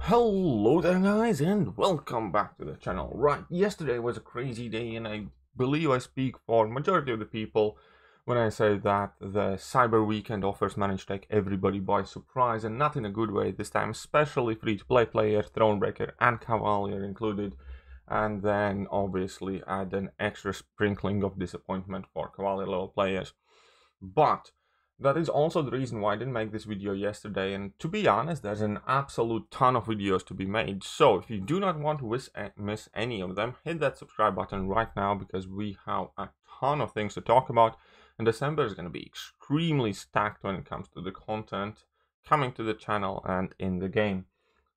Hello there guys and welcome back to the channel. Right, yesterday was a crazy day and I believe I speak for majority of the people when I say that the Cyber Weekend offers managed to take everybody by surprise, and not in a good way this time, especially free-to-play players, Thronebreaker and Cavalier included, and then obviously add an extra sprinkling of disappointment for Cavalier level players. But that is also the reason why I didn't make this video yesterday, and to be honest, there's an absolute ton of videos to be made. So if you do not want to miss any of them, hit that subscribe button right now, because we have a ton of things to talk about, and December is going to be extremely stacked when it comes to the content coming to the channel and in the game.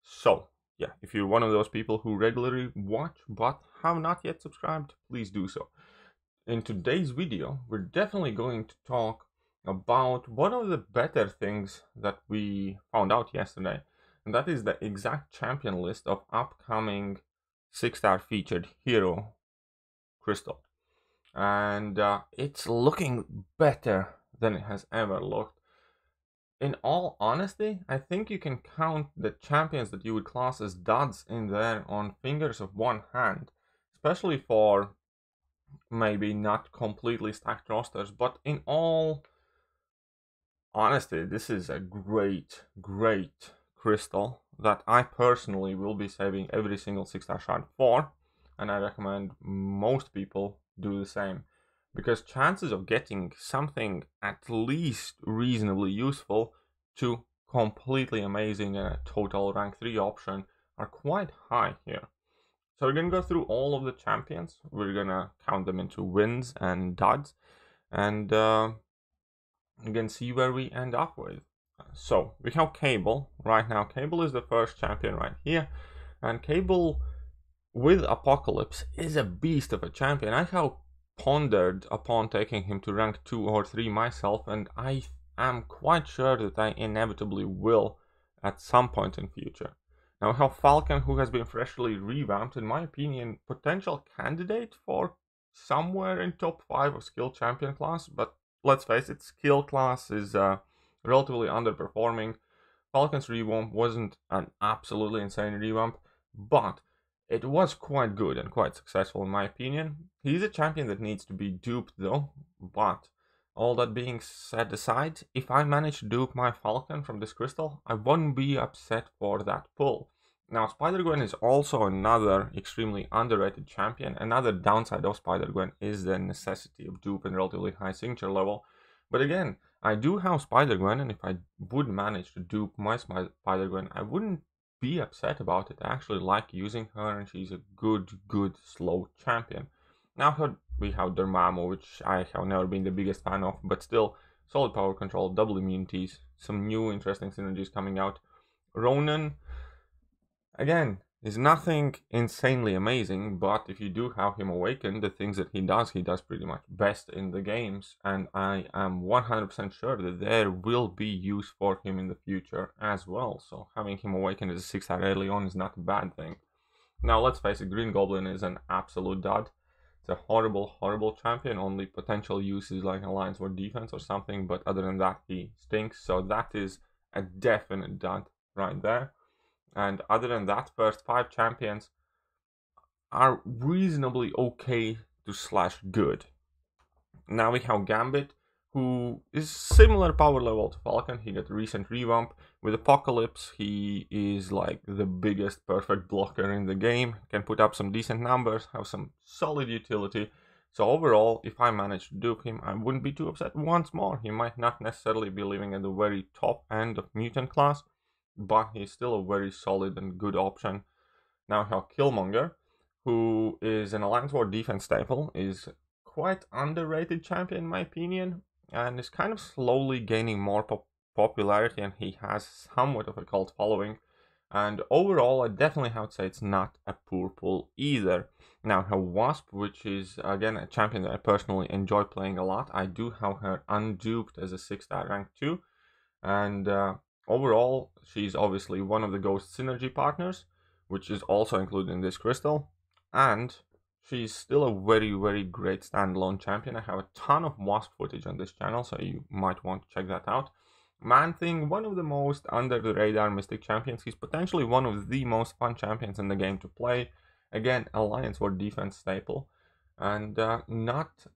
So yeah, if you're one of those people who regularly watch but have not yet subscribed, please do so. In today's video, we're definitely going to talk about one of the better things that we found out yesterday, and that is the exact champion list of upcoming 6-star featured hero crystal. And it's looking better than it has ever looked. In all honesty, I think you can count the champions that you would class as duds in there on fingers of one hand, especially for maybe not completely stacked rosters. But in all honesty, this is a great crystal that I personally will be saving every single 6-star shard for, and I recommend most people do the same, because chances of getting something at least reasonably useful to completely amazing and a total rank 3 option are quite high here. So we're gonna go through all of the champions, we're gonna count them into wins and duds, and you can see where we end up with. So we have Cable right now. Cable is the first champion right here, and Cable with Apocalypse is a beast of a champion. I have pondered upon taking him to rank 2 or 3 myself, and I am quite sure that I inevitably will at some point in future. Now we have Falcon, who has been freshly revamped, in my opinion, potential candidate for somewhere in top 5 of skill champion class, but let's face it, skill class is relatively underperforming. Falcon's revamp wasn't an absolutely insane revamp, but it was quite good and quite successful in my opinion. He's a champion that needs to be duped though, but all that being set aside, if I manage to dupe my Falcon from this crystal, I won't be upset for that pull. Now, Spider-Gwen is also another extremely underrated champion. Another downside of Spider-Gwen is the necessity of dupe and relatively high signature level. But again, I do have Spider-Gwen, and if I would manage to dupe my Spider-Gwen, I wouldn't be upset about it. I actually like using her, and she's a good slow champion. Now we have Dormammu, which I have never been the biggest fan of, but still, solid power control, double immunities, some new interesting synergies coming out. Ronan, again, is nothing insanely amazing, but if you do have him awakened, the things that he does pretty much best in the games, and I am 100% sure that there will be use for him in the future as well. So having him awakened as a 6-star early on is not a bad thing. Now let's face it, Green Goblin is an absolute dud. It's a horrible champion. Only potential use is like Alliance War defense or something, but other than that he stinks, so that is a definite dud right there. And other than that, first 5 champions are reasonably okay to slash good. Now we have Gambit, who is similar power level to Falcon. He got a recent revamp. With Apocalypse, he is like the biggest perfect blocker in the game. Can put up some decent numbers, have some solid utility. So overall, if I manage to dupe him, I wouldn't be too upset once more. He might not necessarily be living at the very top end of mutant class, but he's still a very solid and good option. Now we have Killmonger, who is an Alliance War defense staple, is quite underrated champion in my opinion, and is kind of slowly gaining more popularity, and he has somewhat of a cult following. And overall, I definitely have to say it's not a poor pull either. Now I have Wasp, which is again a champion that I personally enjoy playing a lot. I do have her unduped as a 6-star rank 2, and overall, she's obviously one of the Ghost synergy partners, which is also included in this crystal, and she's still a very great standalone champion. I have a ton of Wasp footage on this channel, so you might want to check that out. Man-Thing, one of the most under-the-radar Mystic champions. He's potentially one of the most fun champions in the game to play. Again, Alliance or defense staple. And not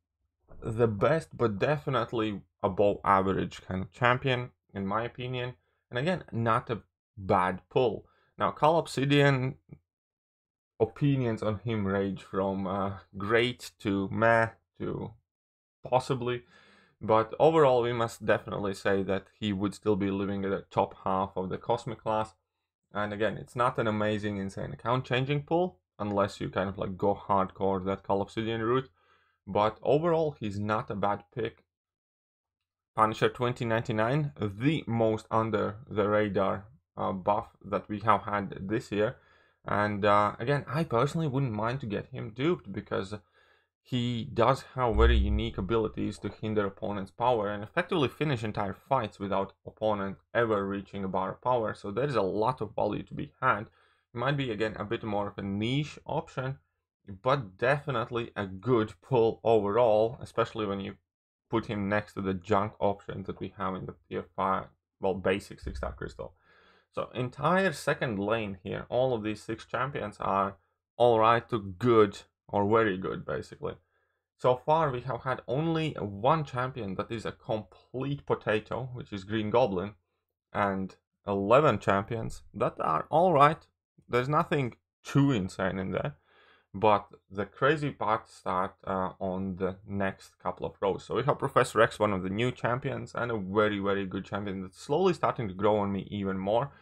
the best, but definitely above average kind of champion, in my opinion. And again, not a bad pull. Now, Call Obsidian, opinions on him range from great to meh to possibly. But overall, we must definitely say that he would still be living at the top half of the Cosmic class. And again, it's not an amazing, insane account changing pull, unless you kind of like go hardcore that Call Obsidian route. But overall, he's not a bad pick. Punisher 2099, the most under the radar buff that we have had this year. And again, I personally wouldn't mind to get him duped because he does have very unique abilities to hinder opponent's power and effectively finish entire fights without opponent ever reaching a bar of power. So there is a lot of value to be had. It might be again a bit more of a niche option, but definitely a good pull overall, especially when you put him next to the junk options that we have in the tier 5, well, basic 6-star crystal. So entire second lane here, all of these 6 champions are alright to good or very good, basically. So far we have had only one champion that is a complete potato, which is Green Goblin, and 11 champions that are alright. There's nothing too insane in there, but the crazy parts start on the next couple of rows. So we have Professor X, one of the new champions, and a very, very good champion that's slowly starting to grow on me even more.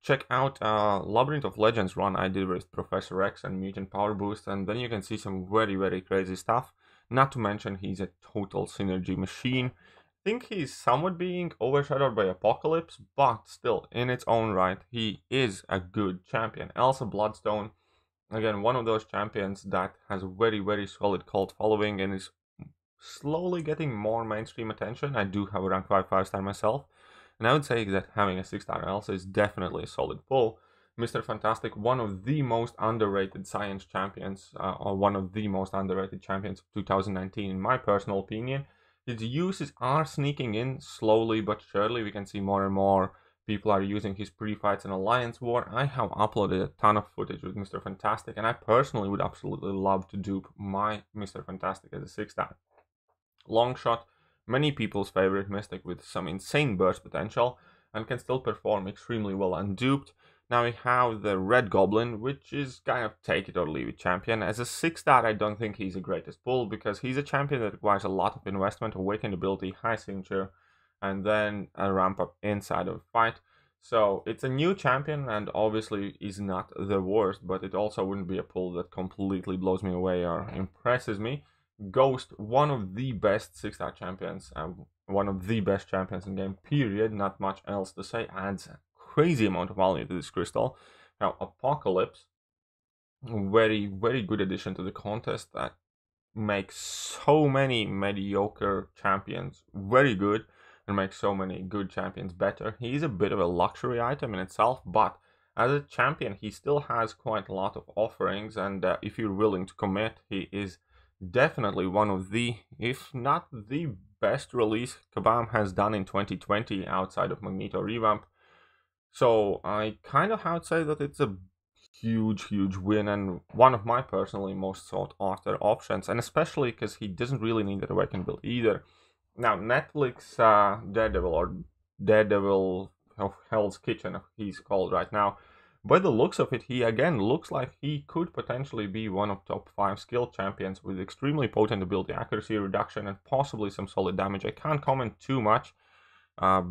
Check out Labyrinth of Legends run I did with Professor X and Mutant Power Boost, and then you can see some very, very crazy stuff. Not to mention he's a total synergy machine. I think he's somewhat being overshadowed by Apocalypse, but still, in its own right, he is a good champion. Elsa Bloodstone, again, one of those champions that has a very, very solid cult following and is slowly getting more mainstream attention. I do have a rank 5 5-star myself, and I would say that having a 6-star Elsa is definitely a solid pull. Mr. Fantastic, one of the most underrated science champions, or one of the most underrated champions of 2019, in my personal opinion. His uses are sneaking in slowly but surely. We can see more and more people are using his pre-fights in Alliance War. I have uploaded a ton of footage with Mr. Fantastic, and I personally would absolutely love to dupe my Mr. Fantastic as a 6-star. Longshot, many people's favorite mystic with some insane burst potential, and can still perform extremely well unduped. Now we have the Red Goblin, which is kind of take it or leave it champion. As a 6-star, I don't think he's the greatest pull, because he's a champion that requires a lot of investment, awakened ability, high signature, and then a ramp up inside of a fight. So it's a new champion, and obviously is not the worst, but it also wouldn't be a pull that completely blows me away or impresses me. Ghost, one of the best 6-star champions, one of the best champions in game, period. Not much else to say. Adds a crazy amount of value to this crystal. Now, Apocalypse, very, very good addition to the contest that makes so many mediocre champions very good and makes so many good champions better. He is a bit of a luxury item in itself, but as a champion, he still has quite a lot of offerings, and if you're willing to commit, he is definitely one of the, if not the best release Kabam has done in 2020 outside of Magneto revamp. So I kind of have to say that it's a huge win and one of my personally most sought after options, and especially because he doesn't really need that awakened build either. Now, Netflix Daredevil, or Daredevil of Hell's Kitchen he's called right now, by the looks of it, he again looks like he could potentially be one of top 5 skill champions with extremely potent ability accuracy reduction and possibly some solid damage. I can't comment too much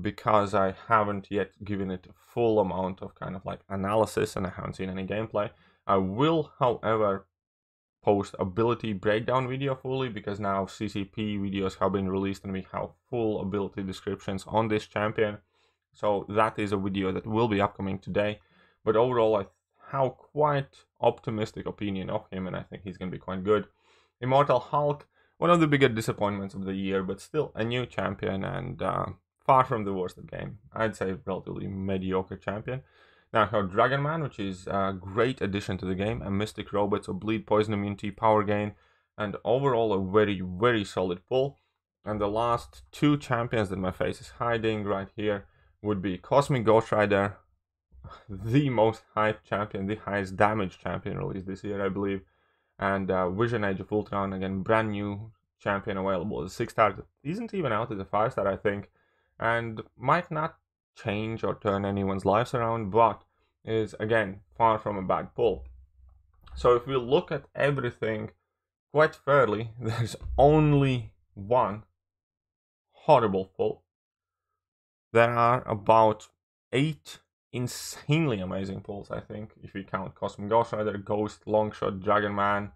because I haven't yet given it a full amount of kind of like analysis and I haven't seen any gameplay. I will, however, post ability breakdown video fully, because now CCP videos have been released and we have full ability descriptions on this champion. So that is a video that will be upcoming today. But overall, I have quite optimistic opinion of him, and I think he's going to be quite good. Immortal Hulk, one of the bigger disappointments of the year, but still a new champion and far from the worst of the game. I'd say relatively mediocre champion. Now I have Dragon Man, which is a great addition to the game, a mystic robot, so bleed, poison immunity, power gain, and overall a very solid pull. And the last 2 champions that my face is hiding right here would be Cosmic Ghost Rider, the most hyped champion, the highest damage champion released this year, I believe. And Vision Age of Ultron, again, brand new champion available as a 6-star. Isn't even out as a 5-star, I think. And might not change or turn anyone's lives around, but is, again, far from a bad pull. So if we look at everything quite fairly, there's only one horrible pull. There are about 8 insanely amazing pulls, I think, if we count Cosmic Ghost Rider, Ghost, Longshot, Dragon Man,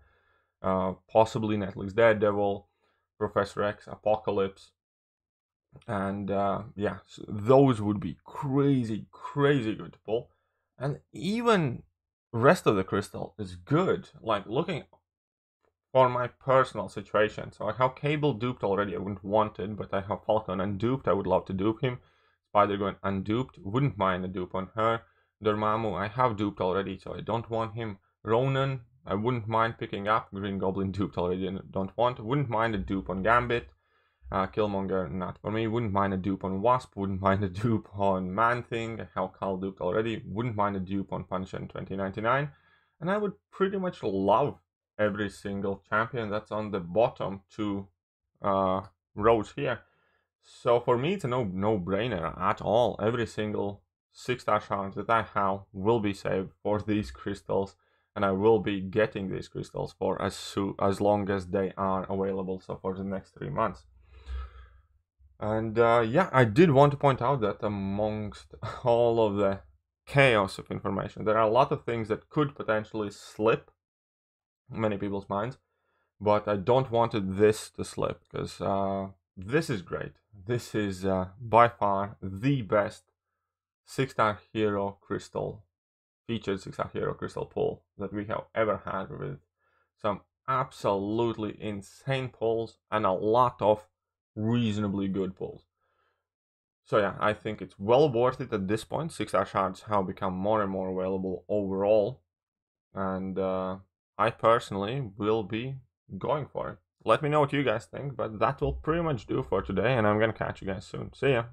possibly Netflix Daredevil, Professor X, Apocalypse, and yeah, so those would be crazy good to pull. And even rest of the crystal is good. Like, looking for my personal situation, so I have Cable duped already, I wouldn't want it, but I have Falcon unduped, I would love to dupe him. Spider-Gwen unduped, wouldn't mind a dupe on her. Dormammu I have duped already, so I don't want him. Ronan, I wouldn't mind picking up. Green Goblin duped already and don't want. Wouldn't mind a dupe on Gambit. Killmonger, not for me. Wouldn't mind a dupe on Wasp. Wouldn't mind a dupe on Man-Thing. I have Carl duped already. Wouldn't mind a dupe on Punisher in 2099. And I would pretty much love every single champion that's on the bottom 2 rows here. So for me, it's a no-brainer at all. Every single 6-star challenge that I have will be saved for these crystals, and I will be getting these crystals for as long as they are available, so for the next 3 months. And yeah, I did want to point out that amongst all of the chaos of information, there are a lot of things that could potentially slip many people's minds, but I don't want this to slip, because this is great. This is by far the best 6-star hero crystal, featured 6-star hero crystal pull that we have ever had, with some absolutely insane pulls and a lot of reasonably good pulls. So yeah, I think it's well worth it at this point. 6-star shards have become more and more available overall, and I personally will be going for it. Let me know what you guys think, but that will pretty much do for today, and I'm gonna catch you guys soon. See ya!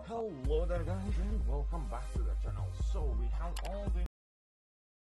Hello there guys, and welcome back to the channel. So we have all the